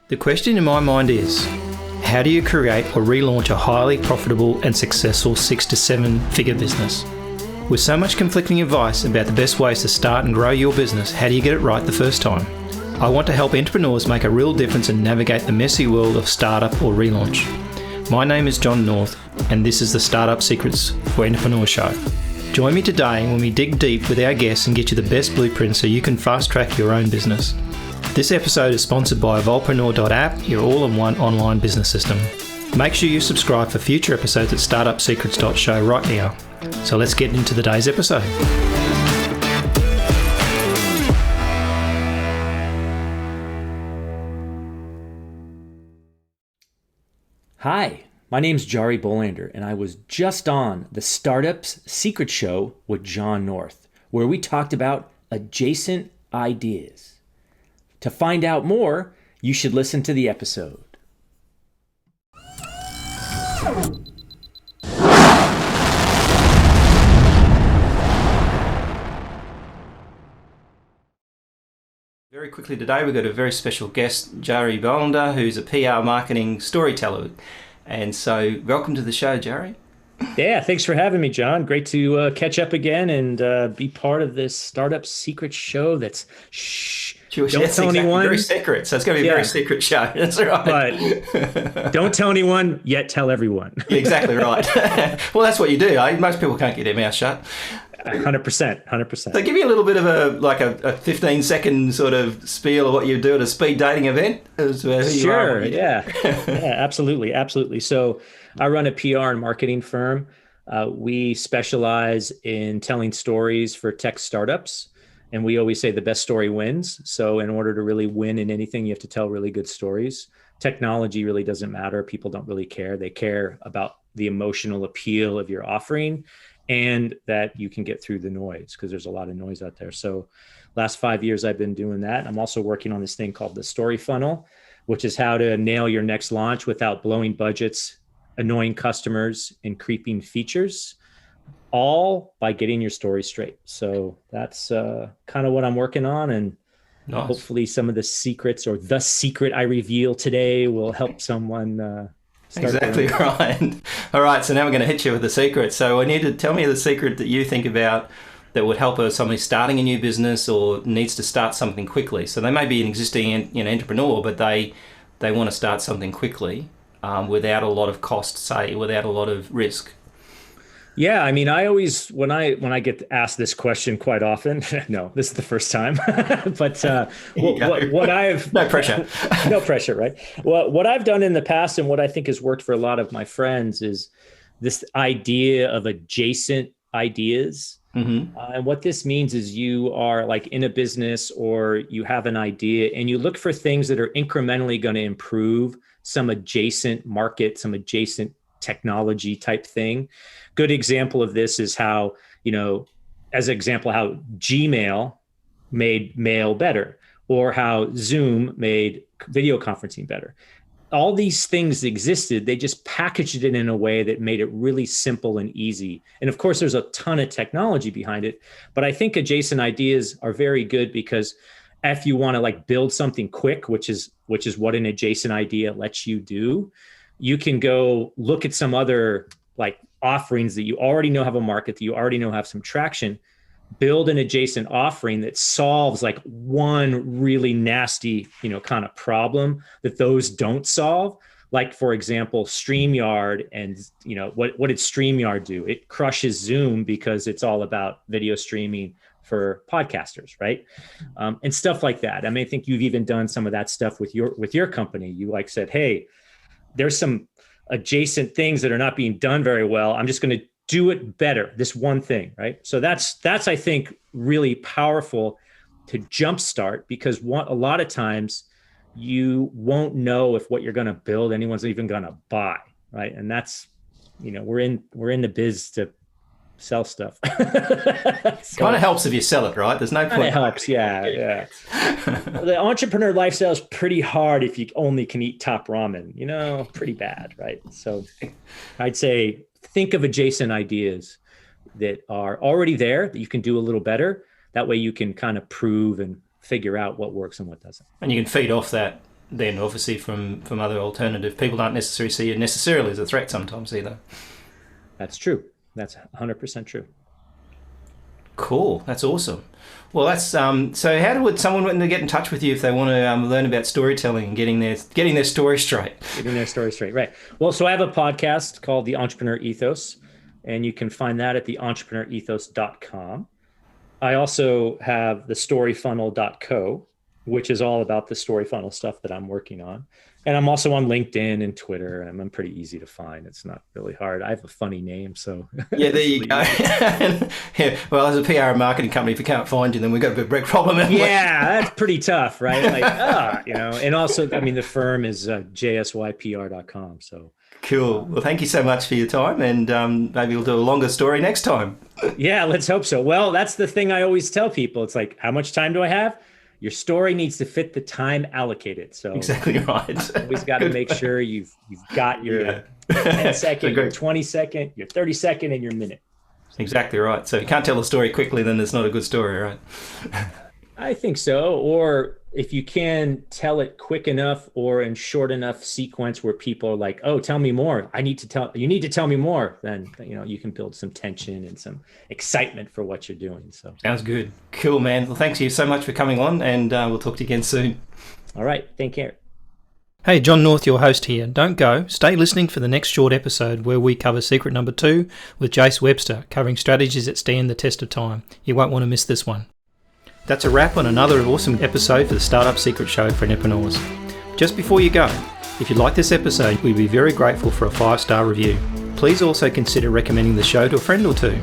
The question in my mind is, how do you create or relaunch a highly profitable and successful 6 to 7 figure business? With so much conflicting advice about the best ways to start and grow your business, how do you get it right the first time? I want to help entrepreneurs make a real difference and navigate the messy world of startup or relaunch. My name is John North, and this is the Startup Secrets for Entrepreneur Show. Join me today when we dig deep with our guests and get you the best blueprint so you can fast track your own business. This episode is sponsored by Evolvepreneur.app, your all-in-one online business system. Make sure you subscribe for future episodes at startupsecrets.show right now. So let's get into today's episode. Hi, my name's Jarie Bolander, and I was just on the Startup's Secret Show with John North, where we talked about adjacent ideas. To find out more, you should listen to the episode. Very quickly today, we've got a very special guest, Jarie Bolander, who's a PR marketing storyteller. And so, welcome to the show, Jarie. Yeah, thanks for having me, John. Great to catch up again and be part of this Startup Secret Show that's don't tell anyone. Very secret, so it's going to be a very secret show. That's right. But don't tell anyone, yet tell everyone. Exactly right. Well, that's what you do. Most people can't keep their mouth shut. 100%. So give me a little bit of a 15-second sort of spiel of what you do at a speed dating event. Sure, yeah, absolutely. So I run a PR and marketing firm. We specialize in telling stories for tech startups, and we always say the best story wins. So in order to really win in anything, you have to tell really good stories. Technology really doesn't matter. People don't really care. They care about the emotional appeal of your offering and that you can get through the noise, because there's a lot of noise out there. So last 5 years, I've been doing that. I'm also working on this thing called the story funnel, which is how to nail your next launch without blowing budgets, annoying customers, and creeping features, all by getting your story straight. So that's kind of what I'm working on. And nice. Hopefully some of the secrets or the secret I reveal today will help someone Exactly right. All right, so now we're going to hit you with the secret. So I need to tell me the secret that you think about that would help somebody starting a new business or needs to start something quickly. So they may be an existing entrepreneur, but they want to start something quickly without a lot of cost, say, without a lot of risk. Yeah, I mean, I always, when I get asked this question quite often, no, this is the first time, but what I've... No pressure. No pressure, right? Well, what I've done in the past and what I think has worked for a lot of my friends is this idea of adjacent ideas. Mm-hmm. And what this means is you are like in a business or you have an idea and you look for things that are incrementally going to improve some adjacent market, some adjacent technology type thing. Good example of this is how, as an example, how Gmail made mail better or how Zoom made video conferencing better. All these things existed. They just packaged it in a way that made it really simple and easy. And of course, there's a ton of technology behind it. But I think adjacent ideas are very good because if you want to build something quick, which is what an adjacent idea lets you do, you can go look at some other offerings that you already know have a market, that you already know have some traction, build an adjacent offering that solves one really nasty, kind of problem that those don't solve. Like, for example, StreamYard and, what did StreamYard do? It crushes Zoom because it's all about video streaming for podcasters, right? And stuff like that. I mean, I think you've even done some of that stuff with your company. You said, hey, there's some adjacent things that are not being done very well. I'm just going to do it better. This one thing, right? So that's I think really powerful to jumpstart, because a lot of times you won't know if what you're going to build anyone's even going to buy, right? And that's we're in the biz to sell stuff. So, kind of helps if you sell it, right? There's no point. It helps, yeah. The entrepreneur lifestyle is pretty hard if you only can eat top ramen, pretty bad, right? So I'd say think of adjacent ideas that are already there that you can do a little better. That way you can kind of prove and figure out what works and what doesn't. And you can feed off that then obviously from other alternative, people don't necessarily see you necessarily as a threat sometimes either. That's true. That's 100% true. Cool. That's awesome. Well, that's so how would someone want to get in touch with you if they want to learn about storytelling and getting their story straight? Getting their story straight, right. Well, so I have a podcast called the Entrepreneur Ethos, and you can find that at the entrepreneurethos.com. I also have the storyfunnel.co, which is all about the story funnel stuff that I'm working on. And I'm also on LinkedIn and Twitter, and I'm pretty easy to find. It's not really hard. I have a funny name, so. Yeah, there you go. Yeah, well, as a PR and marketing company, if we can't find you, then we've got a big problem. Yeah, that's pretty tough, right? Like, and also, I mean, the firm is jsypr.com, so. Cool. Well, thank you so much for your time, and maybe we'll do a longer story next time. Yeah, let's hope so. Well, that's the thing I always tell people. It's like, how much time do I have? Your story needs to fit the time allocated. So exactly right. Always got to make sure you've got your 10 second, your 20 second, your 30 second, and your minute. Exactly right. So if you can't tell a story quickly, then it's not a good story, right? I think so. Or if you can tell it quick enough or in short enough sequence where people are like, oh, tell me more. You need to tell me more. Then, you can build some tension and some excitement for what you're doing. So sounds good. Cool, man. Well, thanks you so much for coming on, and we'll talk to you again soon. All right. Take care. Hey, John North, your host here. Don't go. Stay listening for the next short episode where we cover secret number 2 with Jace Webster, covering strategies that stand the test of time. You won't want to miss this one. That's a wrap on another awesome episode for the Startup Secret Show for entrepreneurs. Just before you go, if you like this episode, we'd be very grateful for a 5-star review. Please also consider recommending the show to a friend or two.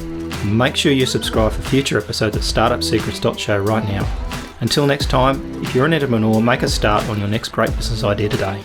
Make sure you subscribe for future episodes at startupsecrets.show right now. Until next time, if you're an entrepreneur, make a start on your next great business idea today.